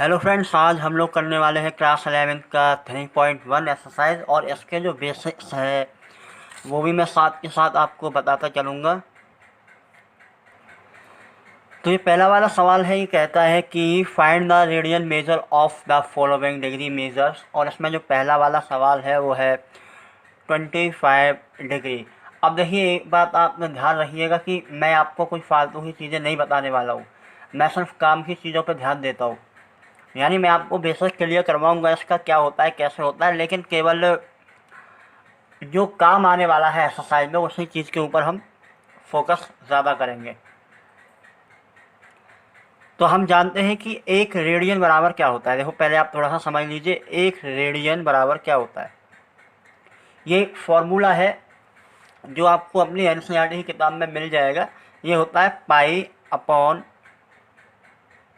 Hello friends, आज हम लोग करने वाले हैं क्लास 11 का 3.1 एक्सरसाइज और इसके जो बेसिक्स है वो भी मैं साथ के साथ आपको बताता चलूँगा। तो ये पहला वाला सवाल है, ये कहता है कि find the radian measure of the following degree measures, और इसमें जो पहला वाला सवाल है वो है 25 डिग्री। अब देखिए, एक बात आप में ध्यान रखिएगा कि मैं आपको कोई फालतू की चीज़ें नहीं बताने वाला हूँ, मैं सिर्फ काम की चीज़ों पर ध्यान देता हूँ। यानी मैं आपको बेसिक क्लियर करवाऊंगा इसका क्या होता है, कैसे होता है, लेकिन केवल जो काम आने वाला है एक्सरसाइज में उसी चीज़ के ऊपर हम फोकस ज़्यादा करेंगे। तो हम जानते हैं कि एक रेडियन बराबर क्या होता है। देखो, पहले आप थोड़ा सा समझ लीजिए, एक रेडियन बराबर क्या होता है। ये फॉर्मूला है जो आपको अपनी एनसीईआरटी की किताब में मिल जाएगा। ये होता है पाई अपॉन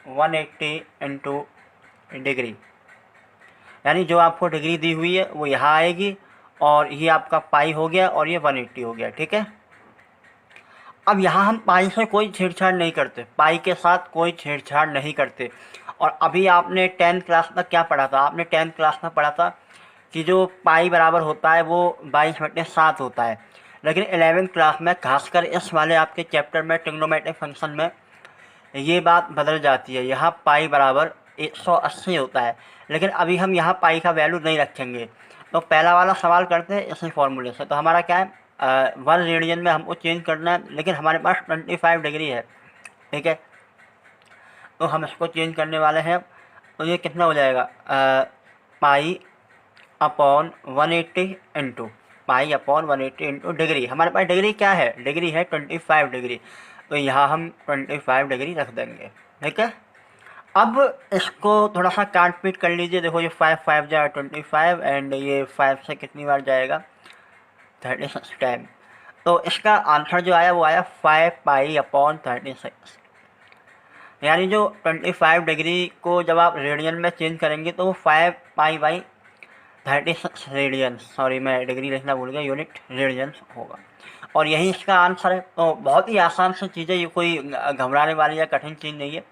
180 इंटू डिग्री। यानी जो आपको डिग्री दी हुई है वो यहाँ आएगी और ये आपका पाई हो गया और ये 180 हो गया। ठीक है, अब यहाँ हम पाई से कोई छेड़छाड़ नहीं करते, पाई के साथ कोई छेड़छाड़ नहीं करते। और अभी आपने 10th क्लास में क्या पढ़ा था? आपने 10th क्लास में पढ़ा था कि जो पाई बराबर होता है वो 22/7 होता है। लेकिन 11th क्लास में, खासकर इस वाले आपके चैप्टर में ट्रिग्नोमेट्रिक फंक्शन में, ये बात बदल जाती है। यहाँ पाई बराबर 180 होता है, लेकिन अभी हम यहाँ पाई का वैल्यू नहीं रखेंगे। तो पहला वाला सवाल करते हैं इसी फॉर्मूले से। तो हमारा क्या है, 1 रेडियन में हमको चेंज करना है, लेकिन हमारे पास 25 डिग्री है। ठीक है, तो हम इसको चेंज करने वाले हैं। तो ये कितना हो जाएगा, pi upon 180 into pi upon 180 into degree. हमारे पास डिग्री क्या है? डिग्री है 25 डिग्री। तो यहाँ हम 25 डिग्री रख देंगे। ठीक है, अब इसको थोड़ा सा काट पीट कर लीजिए। देखो, ये 5 जाएगा 25 एंड ये 5 से कितनी बार जाएगा, 36 टाइम। तो इसका आंसर जो आया वो आया 5 पाई अपॉन 36। यानी जो 25 डिग्री को जब आप रेडियन में चेंज करेंगे तो वो 5 पाई बाई 36 रेडियन, सॉरी मैं डिग्री लिखना भूल गया, यूनिट रेडियन होगा। और यही इसका आंसर है। तो बहुत ही आसान सी चीज़ है, ये कोई घबराने वाली या कठिन चीज़ नहीं है।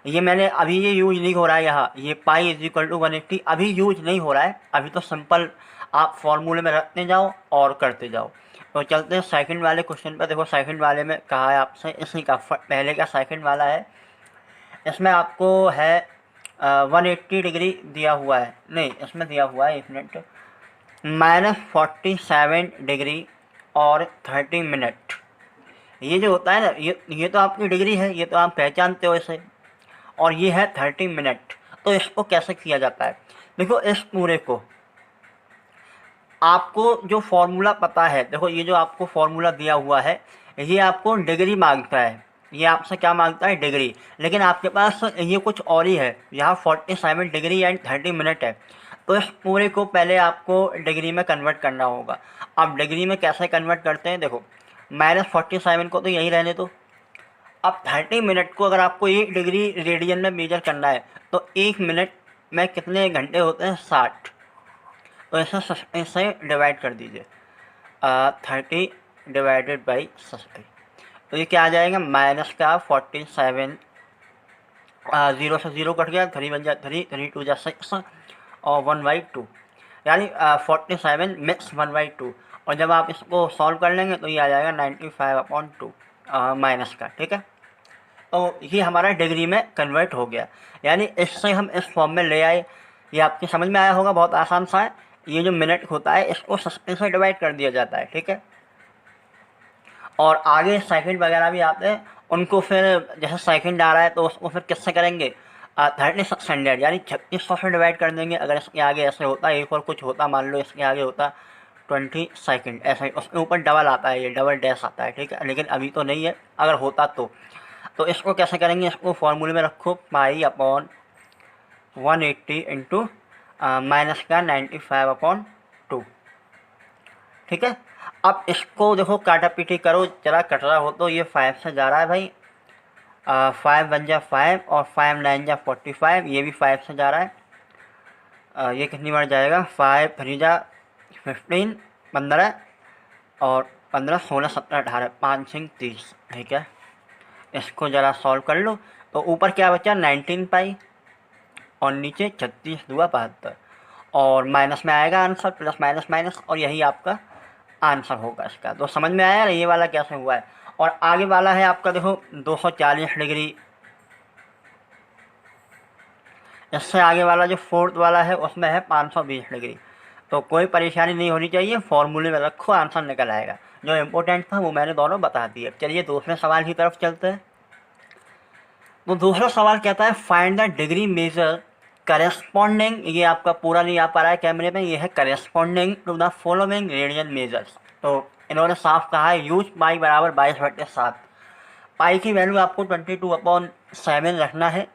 ये मैंने अभी ये यूज नहीं हो रहा है यहाँ, ये पाई इज इक्वल टू 180 अभी यूज नहीं हो रहा है। अभी तो सिंपल आप फॉर्मूले में रखते जाओ और करते जाओ। तो चलते हैं सेकंड वाले क्वेश्चन पर। देखो, सेकंड वाले में कहा है आपसे इसी का, पहले का सेकंड वाला है, इसमें आपको है 180 डिग्री दिया हुआ है, नहीं इसमें दिया हुआ है, एक मिनट, -47 डिग्री और 30 मिनट। ये जो होता है ना, ये तो आपकी डिग्री है, ये तो आप पहचानते हो इसे, और ये है 30 मिनट। तो इसको कैसे किया जाता है? देखो, इस पूरे को आपको जो फॉर्मूला पता है, देखो ये जो आपको फॉर्मूला दिया हुआ है ये आपको डिग्री मांगता है, ये आपसे क्या मांगता है? डिग्री। लेकिन आपके पास ये कुछ और ही है, यहाँ 47 डिग्री एंड 30 मिनट है। तो इस पूरे को पहले आपको डिग्री में कन्वर्ट करना होगा। अब डिग्री में कैसे कन्वर्ट करते हैं? देखो, -47 को तो यही रहने दो। अब 30 मिनट को अगर आपको 1 डिग्री रेडियन में मेजर करना है तो 1 मिनट में कितने घंटे होते हैं? 60। तो इसे डिवाइड कर दीजिए, 30 डिवाइडेड बाई 60। तो ये क्या आ जाएगा? माइनस का 47, 0 से 0 कट गया, 3 बन जाए 3, 3 टू जा 6 और 1/2, यानी 47 मिक्स 1/2। और जब आप इसको सॉल्व कर लेंगे तो ये आ जाएगा 95/2 माइनस का। ठीक है, तो ये हमारा डिग्री में कन्वर्ट हो गया, यानी इससे हम इस फॉर्म में ले आए। ये आपकी समझ में आया होगा, बहुत आसान सा है। ये जो मिनट होता है इसको 60 से डिवाइड कर दिया जाता है। ठीक है, और आगे सेकंड वगैरह भी आते हैं, उनको फिर जैसे सेकंड आ रहा है तो उसको फिर किससे करेंगे? 3600, यानी 3600 से डिवाइड कर देंगे। अगर इसके आगे ऐसे होता, एक और कुछ होता, मान लो इसके आगे होता 20 सेकंड, ऐसा ही उसके ऊपर डबल आता है, ये डबल डैश आता है। ठीक है, लेकिन अभी तो नहीं है, अगर होता तो इसको कैसे करेंगे? इसको फॉर्मूले में रखो, पाई अपॉन 180 इंटू माइनस का 95/2। ठीक है, अब इसको देखो काटा पीटी करो, जरा कट रहा हो तो ये 5 से जा रहा है भाई, 5 बन जा 5 और 5 9 जा 45, ये भी 5 से जा रहा है। ये कितनी बार जाएगा? 5 3 जा 15, 15 और 15 16 17 18, 5 6 30। ठीक है, इसको ज़रा सॉल्व कर लो। तो ऊपर क्या बचा? 19 पाई और नीचे 36 दूआ 72 और माइनस में आएगा आंसर, प्लस माइनस माइनस, और यही आपका आंसर होगा इसका। तो समझ में आया ना ये वाला कैसे हुआ है। और आगे वाला है आपका देखो 240 डिग्री। इससे आगे वाला जो फोर्थ वाला है उसमें है 520 डिग्री। तो कोई परेशानी नहीं होनी चाहिए, फॉर्मूले में रखो आंसर निकल आएगा। जो इम्पोर्टेंट था वो मैंने दोनों बता दिए। चलिए दूसरे सवाल की तरफ चलते हैं। तो दूसरा सवाल कहता है find the degree measure corresponding, ये आपका पूरा नहीं आ पा रहा है कैमरे में, ये है corresponding to the following radian measures. तो इन्होंने साफ कहा है यूज पाई बराबर 22/7। पाई की वैल्यू आपको 22/7 रखना है,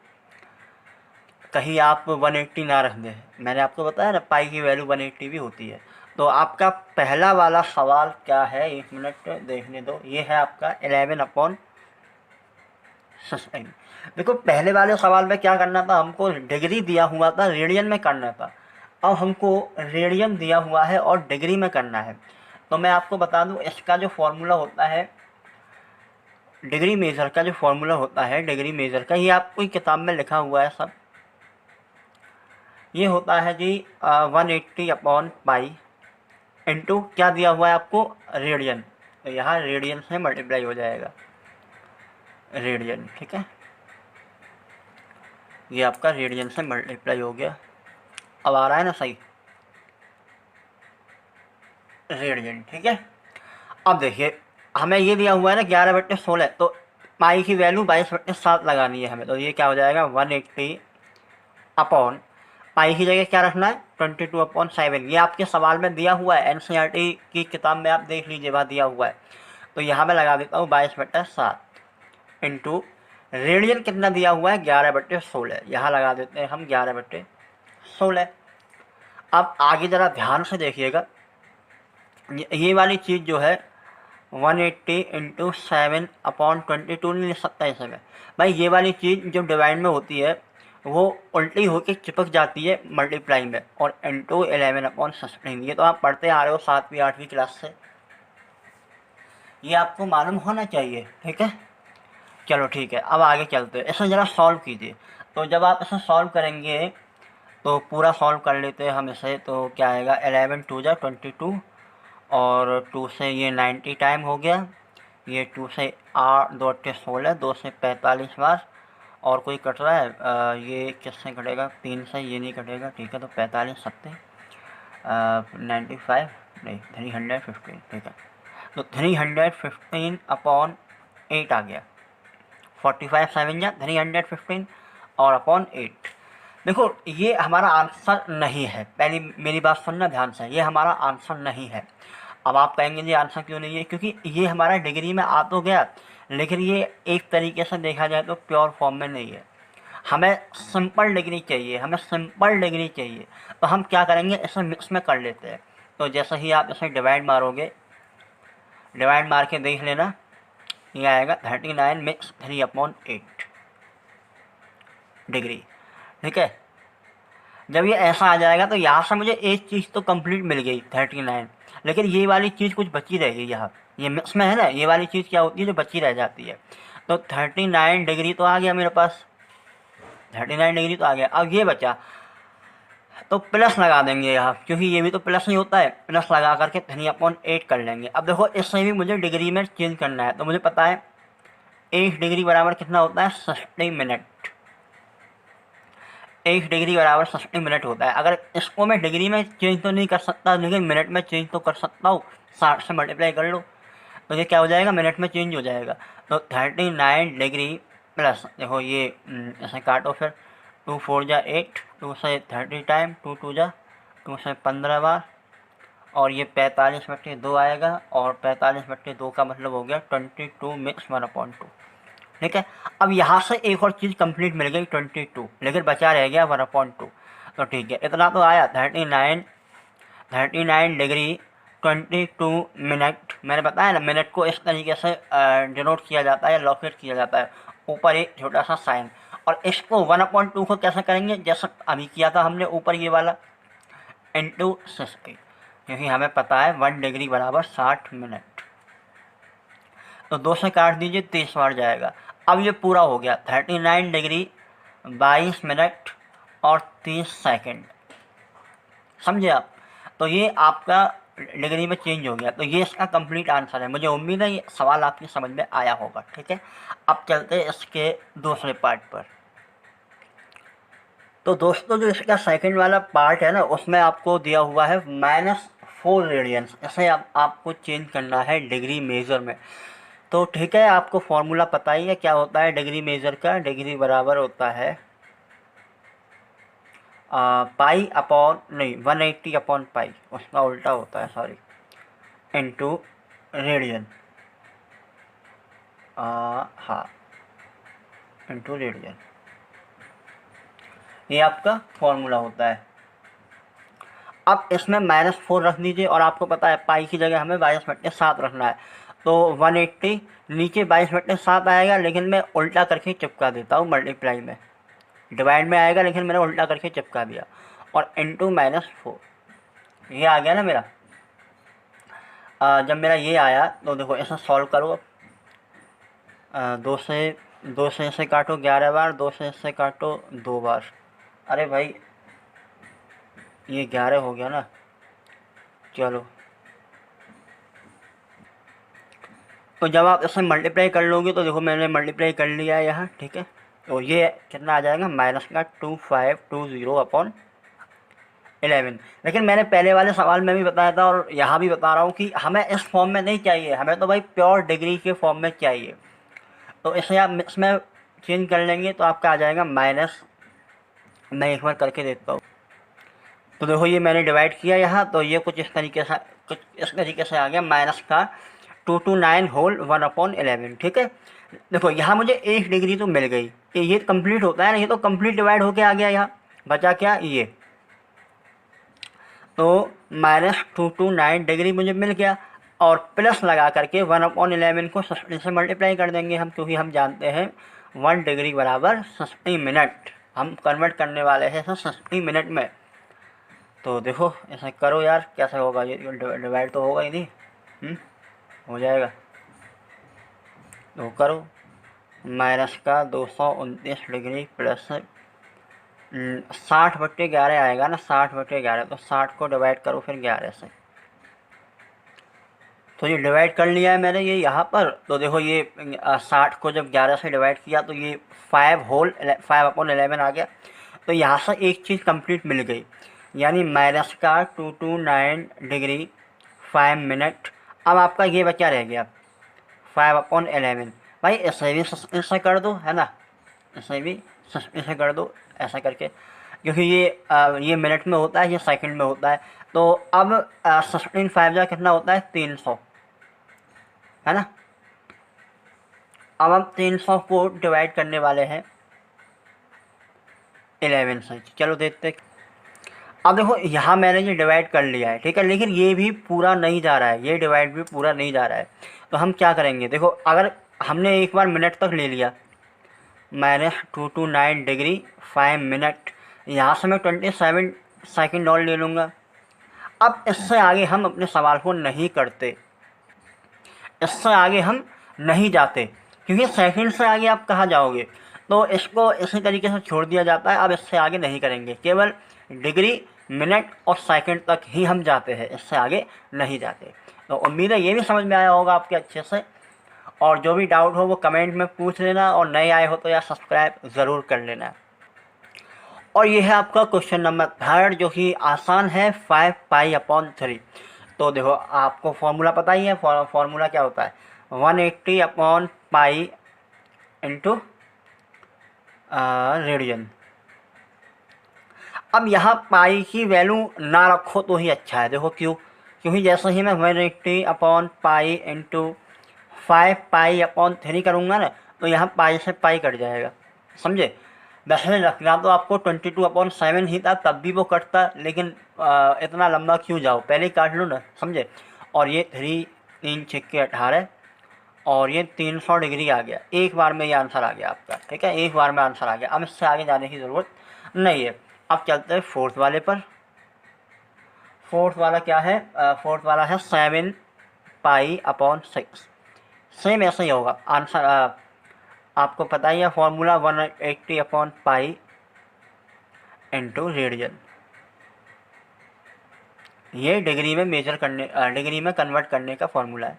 कहीं आप 180 ना रख दें। मैंने आपको बताया ना पाई की वैल्यू 180 भी होती है। तो आपका पहला वाला सवाल क्या है, 1 मिनट देखने दो। ये है आपका 11/16। देखो पहले वाले सवाल में क्या करना था, हमको डिग्री दिया हुआ था, रेडियन में करना था। अब हमको रेडियन दिया हुआ है और डिग्री में करना है। तो मैं आपको बता दूं इसका जो फॉर्मूला होता है, डिग्री मेजर का जो फॉर्मूला होता है, डिग्री मेजर का, ये आपको किताब में लिखा हुआ है सब। ये होता है जी 180/पाई इंटू क्या दिया हुआ है आपको, रेडियन। तो यहाँ रेडियन से मल्टीप्लाई हो जाएगा, रेडियन, ठीक है। ये आपका रेडियन से मल्टीप्लाई हो गया। अब आ रहा है ना सही, रेडियन, ठीक है। अब देखिए हमें ये दिया हुआ है ना 11/16, तो पाई की वैल्यू 22/7 लगानी है हमें। तो ये क्या हो जाएगा 180 अपॉन पाई की जगह क्या रखना है 22/7। ये आपके सवाल में दिया हुआ है, एनसीईआरटी की किताब में आप देख लीजिए वहाँ दिया हुआ है। तो यहाँ मैं लगा देता हूँ 22/7 इंटू रेडियन कितना दिया हुआ है 11/16, यहाँ लगा देते हैं हम 11/16। अब आगे ज़रा ध्यान से देखिएगा, ये वाली चीज़ जो है 180 इंटू 7/22 नहीं लिख सकता इसे में भाई। ये वाली चीज़ जो डिवाइड में होती है वो उल्टी होकर चिपक जाती है मल्टीप्लाई में, और इंटू 11/16। ये तो आप पढ़ते आ रहे हो 7वीं 8वीं क्लास से, ये आपको मालूम होना चाहिए, ठीक है। चलो ठीक है, अब आगे चलते हैं, इसे ज़रा सॉल्व कीजिए। तो जब आप इसे सॉल्व करेंगे तो पूरा सॉल्व कर लेते हैं हम इसे। तो क्या आएगा 11 2 जा 22, और 2 से ये 90 टाइम हो गया, ये 2 से 8 2 8 16, 2 से 45 बार, और कोई कट रहा है ये किससे कटेगा, 3 से ये नहीं कटेगा, ठीक है। तो 45 सत्ते 95 नहीं 315, ठीक है। तो 315/8 आ गया, 45 7 या 315 और अपॉन 8। देखो ये हमारा आंसर नहीं है, पहली मेरी बात सुनना ध्यान से, ये हमारा आंसर नहीं है। अब आप कहेंगे ये आंसर क्यों नहीं है, क्योंकि ये हमारा डिग्री में आ तो गया, लेकिन ये एक तरीके से देखा जाए तो प्योर फॉर्म में नहीं है। हमें सिंपल डिग्री चाहिए, हमें सिंपल डिग्री चाहिए। तो हम क्या करेंगे, इसे मिक्स में कर लेते हैं। तो जैसे ही आप इसे डिवाइड मारोगे, डिवाइड मार के देख लेना, ये आएगा 39 मिक्स 3/8 डिग्री, ठीक है। जब ये ऐसा आ जाएगा तो यहाँ से मुझे एक चीज़ तो कंप्लीट मिल गई 39, लेकिन ये वाली चीज़ कुछ बची रहेगी यहाँ, ये मिक्स में है ना, ये वाली चीज़ क्या होती है जो बची रह जाती है। तो 39 डिग्री तो आ गया मेरे पास, 39 डिग्री तो आ गया। अब ये बचा तो प्लस लगा देंगे यहाँ, क्योंकि ये भी तो प्लस ही होता है, प्लस लगा करके 3/8 कर लेंगे। अब देखो इससे भी मुझे डिग्री में चेंज करना है, तो मुझे पता है 1 डिग्री बराबर कितना होता है 60 मिनट, 1 डिग्री बराबर 60 मिनट होता है। अगर इसको मैं डिग्री में चेंज तो नहीं कर सकता, लेकिन मिनट में चेंज तो कर सकता हूँ, 60 से मल्टीप्लाई कर लो तो ये क्या हो जाएगा, मिनट में चेंज हो जाएगा। तो 39 डिग्री प्लस, देखो ये ऐसे काटो फिर, 2 4 जा 8, 2 से 30 टाइम, 2 2 जा 2 से 15 बार, और ये 45/2 आएगा, और 45/2 का मतलब हो गया 22 मिक्स 1/2, ठीक है। अब यहाँ से एक और चीज़ कंप्लीट मिल गई 22, लेकिन बचा रह गया 1/2। तो ठीक है, इतना तो आया 39 डिग्री 22 मिनट। मैंने बताया ना मिनट को इस तरीके से डिनोट किया जाता है, लोकेट किया जाता है, ऊपर एक छोटा सा साइन। और इसको 1/2 को कैसे करेंगे, जैसा अभी किया था हमने ऊपर ये वाला, इंटू 60, क्योंकि हमें पता है 1 डिग्री बराबर 60 मिनट। तो 2 से काट दीजिए, 30 बार जाएगा। अब ये पूरा हो गया 39 डिग्री 22 मिनट और 30 सेकंड, समझे आप। तो ये आपका डिग्री में चेंज हो गया। तो ये इसका कंप्लीट आंसर है। मुझे उम्मीद है ये सवाल आपकी समझ में आया होगा। ठीक है, अब चलते हैं इसके दूसरे पार्ट पर। तो दोस्तों जो इसका सेकंड वाला पार्ट है ना, उसमें आपको दिया हुआ है -4 रेडियंस। ऐसे आपको चेंज करना है डिग्री मेजर में। तो ठीक है, आपको फॉर्मूला पता ही है क्या होता है डिग्री मेजर का। डिग्री बराबर होता है पाई अपॉन, नहीं 180 अपॉन पाई, उसका उल्टा होता है, सॉरी, इनटू रेडियन। हाँ, इनटू रेडियन, ये आपका फॉर्मूला होता है। अब इसमें -4 रख दीजिए, और आपको पता है पाई की जगह हमें 22/7 रखना है। तो 180 नीचे 22/7 आएगा, लेकिन मैं उल्टा करके चिपका देता हूँ मल्टीप्लाई में। डिवाइड में आएगा लेकिन मैंने उल्टा करके चिपका दिया, और इनटू -4, ये आ गया ना मेरा। जब मेरा ये आया तो देखो ऐसा सॉल्व करो। 2 से इसे काटो 11 बार, 2 से इससे काटो 2 बार। अरे भाई ये 11 हो गया ना। चलो, तो जब आप इसे मल्टीप्लाई कर लोगे तो देखो मैंने मल्टीप्लाई कर लिया है यहाँ। ठीक है, तो ये कितना आ जाएगा, माइनस का 2520 अपॉन 11। लेकिन मैंने पहले वाले सवाल में भी बताया था और यहाँ भी बता रहा हूँ कि हमें इस फॉर्म में नहीं चाहिए, हमें तो भाई प्योर डिग्री के फॉर्म में चाहिए। तो इसे आप इसमें चेंज कर लेंगे तो आपका आ जाएगा माइनस, मैं एक बार करके देखता हूँ। तो देखो ये मैंने डिवाइड किया यहाँ, तो ये कुछ इस तरीके से आ गया, माइनस का 229 होल 1/11। ठीक है, देखो यहाँ मुझे 1 डिग्री तो मिल गई, कि ये कंप्लीट होता है ना, ये तो कंप्लीट डिवाइड होके आ गया। यहाँ बचा क्या, ये तो -229 डिग्री मुझे मिल गया, और प्लस लगा करके 1/11 को 60 से मल्टीप्लाई कर देंगे हम, क्योंकि हम जानते हैं 1 डिग्री बराबर 60 मिनट। हम कन्वर्ट करने वाले हैं 60 मिनट में। तो देखो ऐसा करो यार, कैसे होगा, ये डिवाइड तो होगा ही नहीं। हो जाएगा, तो करो। माइनस का 229 डिग्री प्लस 60/11 आएगा ना, 60/11, तो 60 को डिवाइड करो फिर 11 से। तो ये डिवाइड कर लिया है मैंने ये यहाँ पर। तो देखो ये 60 को जब 11 से डिवाइड किया तो ये 5/11 आ गया। तो यहाँ से एक चीज़ कंप्लीट मिल गई, यानी माइनस का 229 डिग्री 5 मिनट। अब आपका ये बचा रह गया 5/11। भाई इसे भी इससे कर दो, है ना, इसे भी इसे कर दो ऐसा करके, क्योंकि ये मिनट में होता है, ये सेकंड में होता है। तो अब 16 5 कितना होता है, 300, है ना। अब हम 300 को डिवाइड करने वाले हैं 11 से। चलो देखते हैं। अब देखो यहाँ मैंने ये डिवाइड कर लिया है, ठीक है, लेकिन ये भी पूरा नहीं जा रहा है, ये डिवाइड भी पूरा नहीं जा रहा है। तो हम क्या करेंगे, देखो अगर हमने एक बार मिनट तक ले लिया, -229 डिग्री 5 मिनट, यहाँ से मैं 27 सेकंड और ले लूँगा। अब इससे आगे हम अपने सवाल को नहीं करते, इससे आगे हम नहीं जाते, क्योंकि सेकंड से आगे आप कहाँ जाओगे। तो इसको इसी तरीके से छोड़ दिया जाता है। अब इससे आगे नहीं करेंगे, केवल डिग्री मिनट और सेकंड तक ही हम जाते हैं, इससे आगे नहीं जाते। तो उम्मीद है ये भी समझ में आया होगा आपके अच्छे से। और जो भी डाउट हो वो कमेंट में पूछ लेना, और नए आए हो तो यार सब्सक्राइब ज़रूर कर लेना। और ये है आपका क्वेश्चन नंबर 3, जो कि आसान है, 5π/3। तो देखो आपको फॉर्मूला पता ही है, फॉर्मूला क्या होता है, 180/π इंटू रेडियन। अब यहाँ पाई की वैल्यू ना रखो तो ही अच्छा है। देखो क्यों, क्योंकि जैसे ही मैं 180/π इंटू 5π/3 करूँगा ना, तो यहाँ पाई से पाई कट जाएगा, समझे। वैसे रखना तो आपको 22/7 ही था, तब भी वो कटता, लेकिन इतना लंबा क्यों जाओ, पहले ही काट लो ना, समझे। और ये 3 3 6 18, और ये 300 डिग्री आ गया, एक बार में ये आंसर आ गया आपका। ठीक है, एक बार में आंसर आ गया, अब इससे आगे जाने की ज़रूरत नहीं है। अब चलते हैं फोर्थ वाले पर। फोर्थ वाला क्या है, फोर्थ वाला है 7π/6। सेम ऐसा ही होगा आंसर। आपको पता ही है फॉर्मूला, 180/π इंटू रेडियन। ये डिग्री में मेजर करने डिग्री में कन्वर्ट करने का फॉर्मूला है।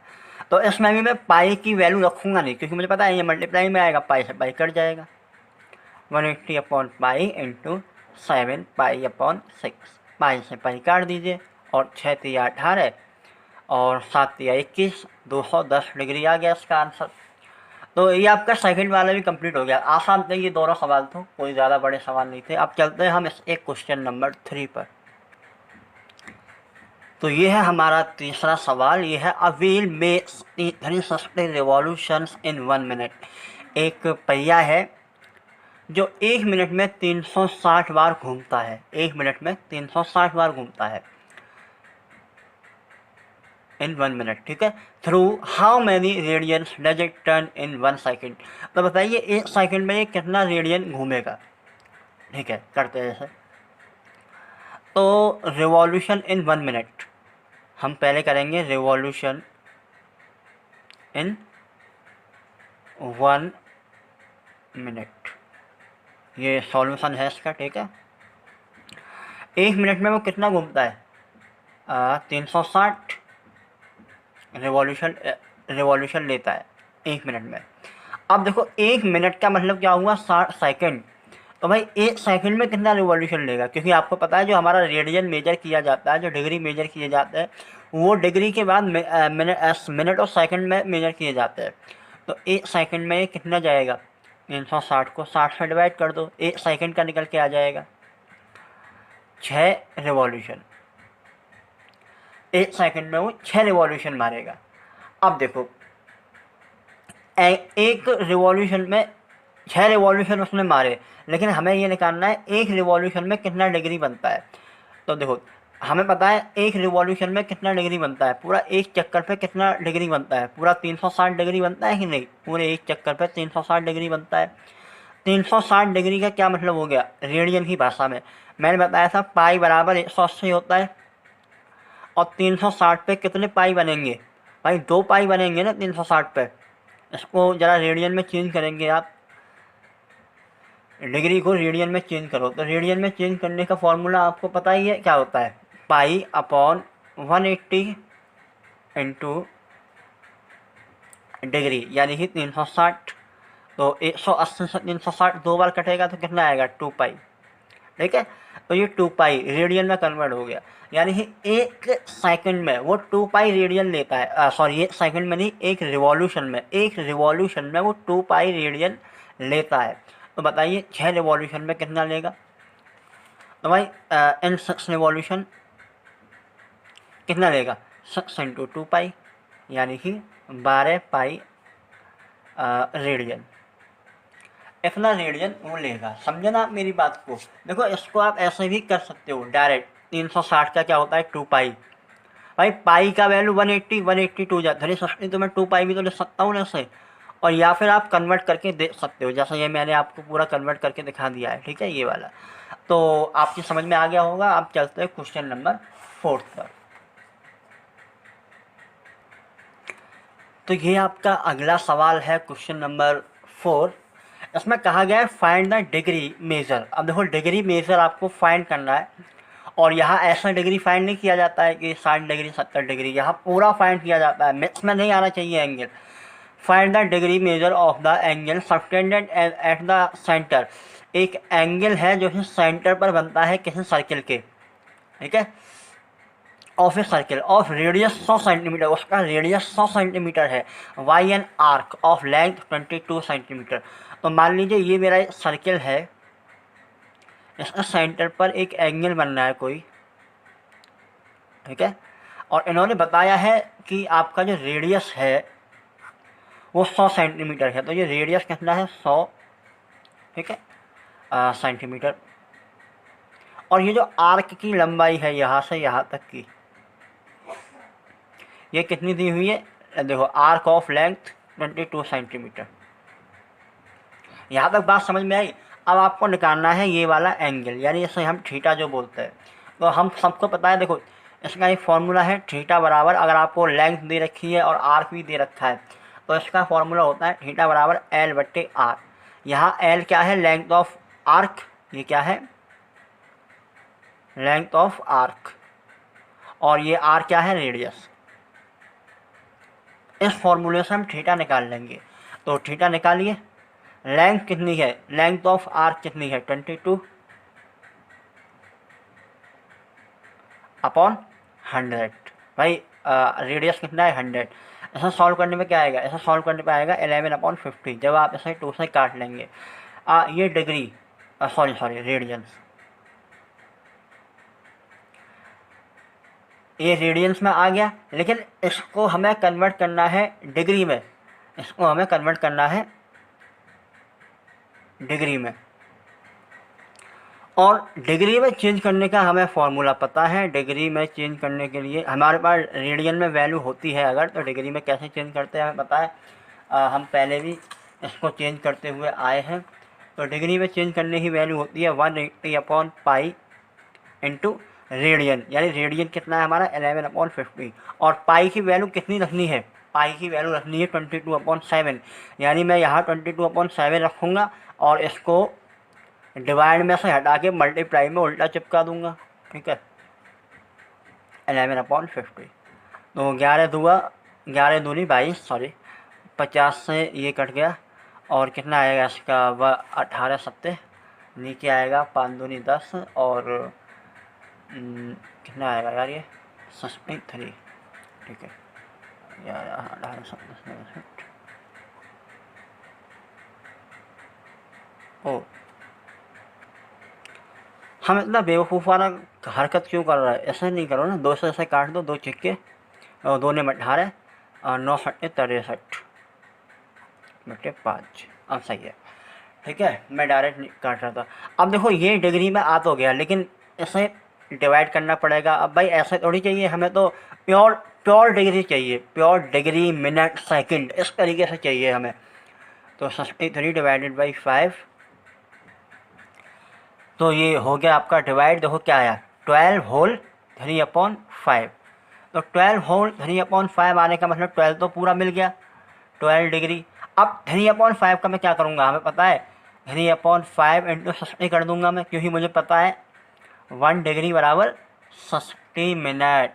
तो इसमें भी मैं पाई की वैल्यू रखूँगा नहीं, क्योंकि मुझे पता है ये मल्टीप्लाई में आएगा, पाई से पाई कट जाएगा। 180 upon pi into 7 pi upon 6, पाई से पाई काट दीजिए और 6 तिया 18 और 7 तिया 21, 210 डिग्री आ गया इसका आंसर। तो ये आपका सेकंड वाला भी कंप्लीट हो गया। आसान थे ये दोनों सवाल, तो कोई ज़्यादा बड़े सवाल नहीं थे। अब चलते हैं हम इस एक क्वेश्चन नंबर 3 पर। तो ये है हमारा तीसरा सवाल। ये है a wheel makes 360 revolutions in 1 minute. एक पहिया है जो 1 मिनट में 360 बार घूमता है। 1 मिनट में 360 बार घूमता है इन 1 मिनट, ठीक है। Through how many radians does it turn in 1 second. तो बताइए 1 सेकेंड में ये कितना रेडियन घूमेगा, ठीक है। करते हैं इसे। तो रिवॉल्यूशन इन 1 मिनट हम पहले करेंगे, रिवॉल्यूशन इन 1 मिनट। ये सॉल्यूशन है इसका, ठीक है। 1 मिनट में वो कितना घूमता है, 360 रिवॉल्यूशन लेता है 1 मिनट में। अब देखो 1 मिनट का मतलब क्या हुआ, 60 सेकेंड। तो भाई 1 सेकंड में कितना रिवॉल्यूशन लेगा, क्योंकि आपको पता है जो हमारा रेडियन मेजर किया जाता है, जो डिग्री मेजर किए जाते हैं, वो डिग्री के बाद मिनट और सेकंड में मेजर किए जाते हैं। तो 1 सेकंड में ये कितना जाएगा, 360 को 60 से डिवाइड कर दो, 1 सेकंड का निकल के आ जाएगा 6 रिवॉल्यूशन। 1 सेकंड में वो 6 रिवॉल्यूशन मारेगा। अब देखो एक रिवॉल्यूशन में 6 रिवॉल्यूशन उसने मारे, लेकिन हमें ये निकालना है एक रिवॉल्यूशन में कितना डिग्री बनता है। तो देखो हमें पता है एक रिवॉल्यूशन में कितना डिग्री बनता है, पूरा एक चक्कर पे कितना डिग्री बनता है, पूरा 360 डिग्री बनता है कि नहीं, पूरे एक चक्कर पे 360 डिग्री बनता है। 360 डिग्री का क्या मतलब हो गया रेडियन की भाषा में, मैंने बताया था पाई बराबर 180 होता है। और 360 पे कितने पाई बनेंगे भाई, 2 पाई बनेंगे ना 360 पे। इसको ज़रा रेडियन में चेंज करेंगे आप, डिग्री को रेडियन में चेंज करो। तो रेडियन में चेंज करने का फॉर्मूला आपको पता ही है क्या होता है, पाई अपॉन 180 इंटू डिग्री, यानी कि 360। तो 180 से 360 2 बार कटेगा तो कितना आएगा, 2 पाई, ठीक है। तो ये 2 पाई रेडियन में कन्वर्ट हो गया, यानी कि 1 सेकंड में वो 2 पाई रेडियन लेता है। सॉरी 1 सेकंड में नहीं, एक रिवॉल्यूशन में वो 2 पाई रेडियन लेता है। तो बताइए 6 रिवॉल्यूशन में कितना लेगा। तो भाई इन 6 रिवॉल्यूशन कितना लेगा, 6 इंटू 2 पाई, यानी कि 12 पाई रेडियन। इतना रेडियन वो लेगा, समझे ना आप मेरी बात को। देखो इसको आप ऐसे भी कर सकते हो डायरेक्ट, 360 का क्या होता है 2 पाई। भाई पाई का वैल्यू 180 जाता है, 360 तो मैं 2 पाई भी तो ले सकता हूँ ना ऐसे। और या फिर आप कन्वर्ट करके देख सकते हो, जैसा ये मैंने आपको पूरा कन्वर्ट करके दिखा दिया है, ठीक है ये वाला। तो आपकी समझ में आ गया होगा। आप चलते हैं क्वेश्चन नंबर 4 पर। तो ये आपका अगला सवाल है क्वेश्चन नंबर 4। इसमें कहा गया है फाइंड द डिग्री मेजर। अब देखो डिग्री मेजर आपको फाइंड करना है, और यहाँ ऐसा डिग्री फाइंड नहीं किया जाता है कि 60 डिग्री 70 डिग्री, यहाँ पूरा फाइंड किया जाता है, मिक्स में नहीं आना चाहिए angle. Find the degree measure of the angle subtended at the centre. एक एंगल है जो कि सेंटर पर बनता है किसी सर्किल के, ठीक है, of a circle of radius 100 centimetre, उसका रेडियस 100 सेंटीमीटर है। Why an arc of length 22 centimetre. तो मान लीजिए ये मेरा सर्किल है, इसका सेंटर पर एक एंगल बनना है कोई, ठीक है। और इन्होंने बताया है कि आपका जो रेडियस है वो 100 सेंटीमीटर है। तो ये रेडियस कितना है 100, ठीक है, सेंटीमीटर। और ये जो आर्क की लंबाई है यहाँ से यहाँ तक की, ये कितनी दी हुई है, देखो आर्क ऑफ लेंथ 22 सेंटीमीटर। यहाँ तक बात समझ में आई। अब आपको निकालना है ये वाला एंगल, यानी इसे हम थीटा जो बोलते हैं। तो हम सबको पता है, देखो इसका एक फॉर्मूला है थीटा बराबर, अगर आपको लेंथ दे रखी है और आर्क भी दे रखा है तो इसका फॉर्मूला होता है थीटा बराबर L/R। यहाँ L क्या है, लेंथ ऑफ आर्क, ये क्या है लेंथ ऑफ आर्क, और ये आर क्या है, रेडियस। इस फॉर्मूले से हम थीटा निकाल लेंगे। तो थीटा निकालिए, लेंथ कितनी है, लेंथ ऑफ आर्क कितनी है 22 अपॉन 100। भाई रेडियस कितना है 100। ऐसा सॉल्व करने में क्या आएगा, ऐसा सॉल्व करने पे आएगा 11/50। जब आप इसे 2 से काट लेंगे, ये डिग्री, सॉरी रेडियंस, ये रेडियंस में आ गया। लेकिन इसको हमें कन्वर्ट करना है डिग्री में, इसको हमें कन्वर्ट करना है डिग्री में, और डिग्री में चेंज करने का हमें फॉर्मूला पता है। डिग्री में चेंज करने के लिए हमारे पास रेडियन में वैल्यू होती है अगर, तो डिग्री में कैसे चेंज करते हैं हमें पता है। हम पहले भी इसको चेंज करते हुए आए हैं। तो डिग्री में चेंज करने की वैल्यू होती है 180/पाई इंटू रेडियन, यानी रेडियन कितना है हमारा 11/50। और पाई की वैल्यू कितनी रखनी है, पाई की वैल्यू रखनी है 22/7, यानी मैं यहाँ 22/7 रखूँगा और इसको डिवाइड में से हटा के मल्टीप्लाई में उल्टा चिपका दूंगा। ठीक है, 11/50। तो 11 दूनी 22, सॉरी 50 से ये कट गया, और कितना आएगा इसका, वह 18 सत्ते, नीचे आएगा 5 दूनी 10, और कितना आएगा यार ये 63। ठीक है यार, 18 सत्ते, ओ हम इतना बेवकूफ़ वाला हरकत क्यों कर रहा है, ऐसे नहीं करो ना, 2 से ऐसे काट दो, 2 चिक्के, और 2 ने 18, और 9 सट्टे 63 बटे 5, अब सही है। ठीक है, मैं डायरेक्ट काट रहा था। अब देखो ये डिग्री में आ तो गया, लेकिन इसे डिवाइड करना पड़ेगा। अब भाई ऐसे थोड़ी चाहिए हमें, तो प्योर डिग्री चाहिए, प्योर डिग्री मिनट सेकंड, इस तरीके से चाहिए हमें। तो 63 डिवाइडेड बाई 5, तो ये हो गया आपका डिवाइड। देखो क्या आया, 12 होल 3/5। तो 12 होल 3/5 आने का मतलब 12 तो पूरा मिल गया, 12 डिग्री। अब 3/5 का मैं क्या करूँगा, हमें पता है 3/5 इंटू 60 कर दूंगा मैं, क्योंकि मुझे पता है 1 डिग्री बराबर 60 मिनट।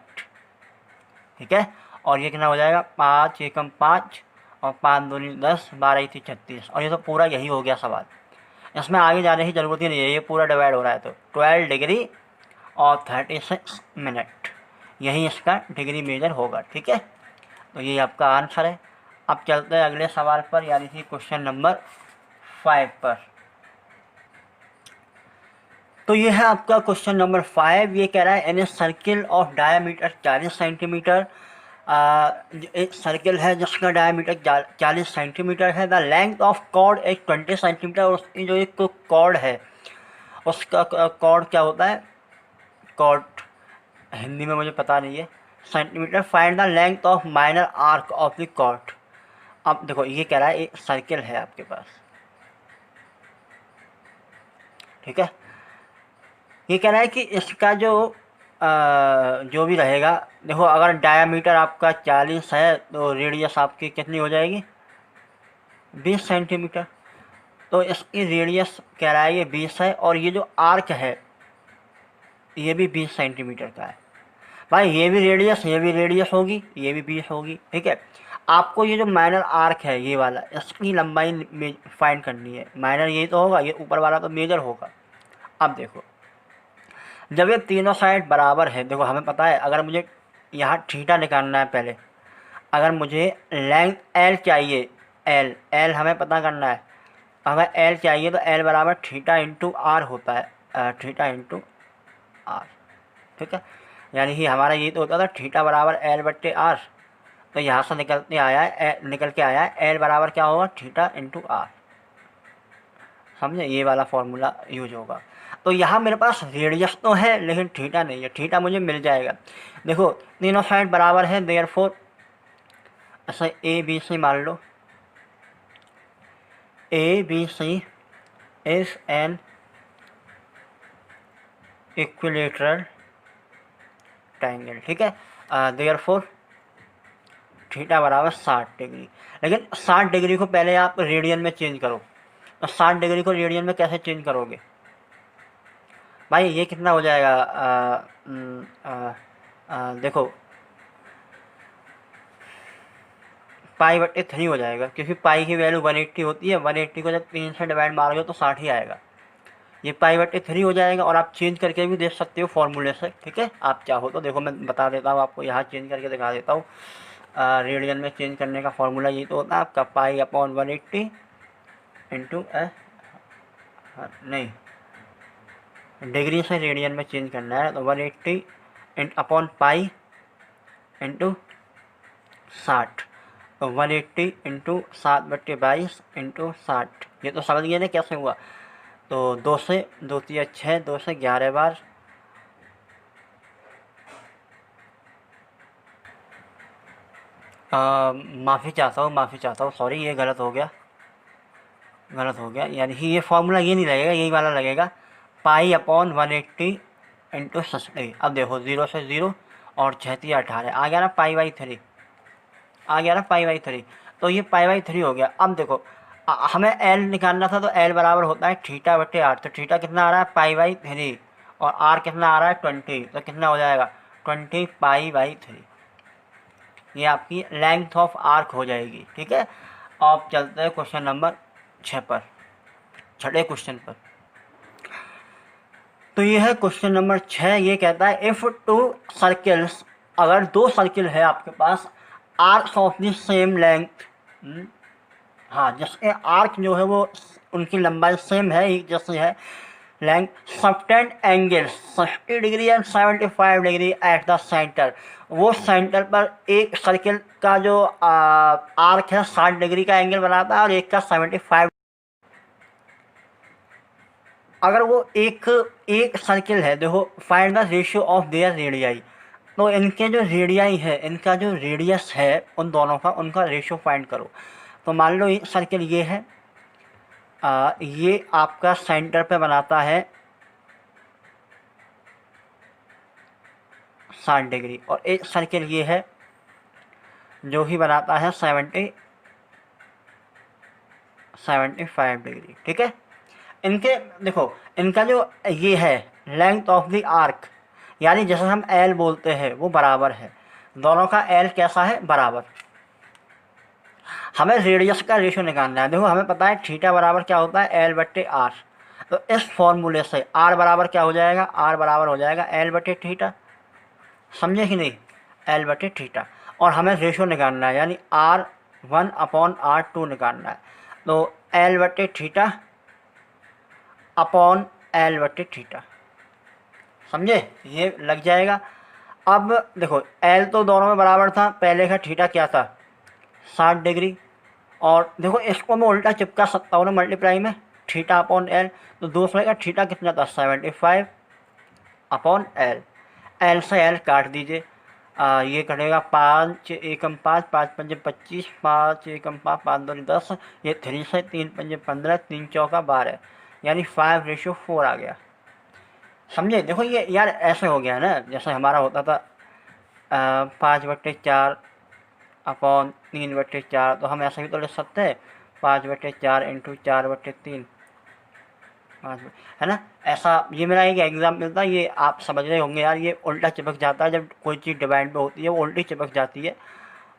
ठीक है, और ये कितना हो जाएगा, 5 एकम 5, और 5 दूनी 10, 12 थी 36, और ये तो पूरा यही हो गया सवाल। इसमें आगे जाने की ज़रूरत ही नहीं है, ये पूरा डिवाइड हो रहा है। तो 12 डिग्री और 36 मिनट, यही इसका डिग्री मेजर होगा। ठीक है, तो ये आपका आंसर है। अब चलते हैं अगले सवाल पर, यानी कि क्वेश्चन नंबर 5 पर। तो ये है आपका क्वेश्चन नंबर 5। ये कह रहा है an a circle of diameter 40 centimetre, एक सर्किल है जिसका डायमीटर 40 सेंटीमीटर है। द लेंथ ऑफ कॉर्ड एक 20 सेंटीमीटर, और उसकी जो एक कॉर्ड है उसका कॉर्ड क्या होता है, कॉर्ड हिंदी में मुझे पता नहीं है, centimetre. Find the length of minor arc of the chord. अब देखो ये कह रहा है एक सर्किल है आपके पास, ठीक है। ये कह रहा है कि इसका जो भी रहेगा, देखो अगर डायामीटर आपका 40 है तो रेडियस आपकी कितनी हो जाएगी, 20 सेंटीमीटर। तो इसकी रेडियस कह रहा है ये 20 है, और ये जो आर्क है ये भी 20 सेंटीमीटर का है। भाई ये भी रेडियस होगी, ये भी 20 होगी। ठीक है, आपको ये जो माइनर आर्क है ये वाला, इसकी लंबाई फाइंड करनी है। माइनर ये तो होगा, ये ऊपर वाला तो मेजर होगा। अब देखो जब ये तीनों साइड बराबर है, देखो हमें पता है अगर मुझे यहाँ थीटा निकालना है पहले, अगर मुझे लेंथ एल चाहिए, एल हमें पता करना है। अगर एल चाहिए तो एल बराबर थीटा इंटू आर होता है, थीटा इंटू आर। ठीक है, यानी कि हमारा ये तो होता था थीटा बराबर एल बट्टे आर। तो यहाँ से निकल के आया है एल बराबर क्या होगा, थीटा इंटू आर। समझे, ये वाला फॉर्मूला यूज होगा। तो यहाँ मेरे पास रेडियस तो है लेकिन थीटा नहीं है, थीटा मुझे मिल जाएगा। देखो तीनों साइड बराबर है, देयरफॉर ऐसा ए बी सी मान लो, A B C is an equilateral triangle. ठीक है, देयरफॉर थीटा बराबर 60 डिग्री। लेकिन 60 डिग्री को पहले आप रेडियन में चेंज करो। तो 60 डिग्री को रेडियन में कैसे चेंज करोगे भाई ये कितना हो जाएगा, देखो पाई बटे 3 हो जाएगा, क्योंकि पाई की वैल्यू 180 होती है। 180 को जब 3 से डिवाइड मारोगे तो 60 ही आएगा। ये पाई बटे 3 हो जाएगा, और आप चेंज करके भी देख सकते हो फॉर्मूले से, ठीक है। आप चाहो तो देखो मैं बता देता हूँ आपको, यहाँ चेंज करके दिखा देता हूँ। रेडियन में चेंज करने का फॉर्मूला ये तो होता है आपका पाई अपॉन 180 इंटू नहीं, डिग्री से रेडियन में चेंज करना है, तो 180 अपॉन पाई इंटू 60, तो 180 इंटू 7/22 इंटू 60। ये तो समझ गए ना कैसे हुआ। तो 2 से 2 3 6, 2 से 11 बार, माफ़ी चाहता हूँ, सॉरी, ये गलत हो गया। यानी कि ये फार्मूला ये नहीं लगेगा, यही वाला लगेगा, पाई अपॉन 180 इंटू 60। अब देखो 0 से 0 और 6 3 18 आ गया ना, पाई/3 आ गया ना, पाई/3। तो ये पाई/3 हो गया। अब देखो हमें एल निकालना था, तो एल बराबर होता है θ/8। तो थीटा कितना आ रहा है, पाई/3, और आर कितना आ रहा है 20। तो कितना हो जाएगा 20 पाई/3। ये आपकी लेंथ ऑफ आर्क हो जाएगी, ठीक है। अब चलते हैं क्वेश्चन नंबर 6 पर, छठे क्वेश्चन पर। तो ये है क्वेश्चन नंबर 6। ये कहता है इफ़ टू सर्किल्स, अगर 2 सर्किल है आपके पास, arcs of the same length, हाँ जैसे आर्क जो है वो उनकी लंबाई सेम है, एक जैसी है, length subtend angle 60 degree and 75 degree at the centre. वो सेंटर पर एक सर्किल का जो आर्क है 60 डिग्री का एंगल बनाता है, और एक का 75। अगर वो एक सर्किल है, देखो find the ratio of their radii. तो इनके जो रेडियाई है, इनका जो रेडियस है उन दोनों का, उनका रेशियो फाइंड करो। तो मान लो एक सर्किल ये है, ये आपका सेंटर पे बनाता है 60 डिग्री, और एक सर्किल ये है जो ही बनाता है 75 डिग्री, ठीक है। इनके देखो, इनका जो ये है लेंथ ऑफ द आर्क, यानी जैसे हम एल बोलते हैं वो बराबर है, दोनों का एल कैसा है, बराबर। हमें रेडियस का रेशियो निकालना है। देखो हमें पता है थीटा बराबर क्या होता है, L/R। तो इस फॉर्मूले से R बराबर क्या हो जाएगा, R बराबर हो जाएगा L/θ। समझे कि नहीं, L/θ। और हमें रेशियो निकालना है, यानी R1/R2 निकालना है। तो L/θ अपॉन L/θ, समझे, ये लग जाएगा। अब देखो L तो दोनों में बराबर था, पहले का थीटा क्या था 60 डिग्री, और देखो इसको मैं उल्टा चिपका सकता हूँ ना मल्टीप्लाई में, थीटा अपॉन एल। तो दूसरे का थीटा कितना था 75 अपॉन एल। एल से एल काट दीजिए, ये कटेगा 5 एकम 5, 5 पंजे 25, 5 एकम 5, 5 2 10, ये 3 से 3 पंजे 15, 3 चौका 12, यानी 5/4 आ गया। समझे, देखो ये यार ऐसे हो गया ना, जैसे हमारा होता था 5/4 अपॉन 3/4। तो हम ऐसे भी तो लिख सकते हैं 5/4 इंटू 4/3, 5, है ना। ऐसा ये मेरा एक एग्जाम्पल था, ये आप समझ रहे होंगे यार, ये उल्टा चिपक जाता है जब कोई चीज़ डिवाइड में होती है, वो उल्टी चिपक जाती है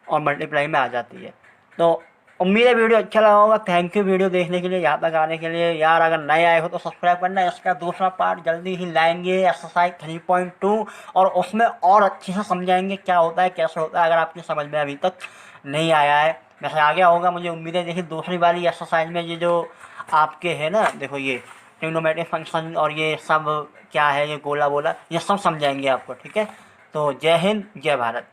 और मल्टीप्लाई में आ जाती है। तो उम्मीद है वीडियो अच्छा लगा होगा। थैंक यू वीडियो देखने के लिए, यहाँ तक आने के लिए। यार अगर नए आए हो तो सब्सक्राइब करना। इसका दूसरा पार्ट जल्दी ही लाएंगे, एक्सरसाइज 3.2, और उसमें और अच्छे से समझाएंगे क्या होता है, कैसे होता है, अगर आपकी समझ में अभी तक नहीं आया है। वैसे आ गया होगा मुझे उम्मीद है। देखिए दूसरी वाली एक्सरसाइज में ये जो आपके है ना, देखो ये ट्रिग्नोमेट्रिक फंक्शन और ये सब क्या है, ये गोला बोला, ये सब समझाएंगे आपको, ठीक है। तो जय हिंद, जय भारत।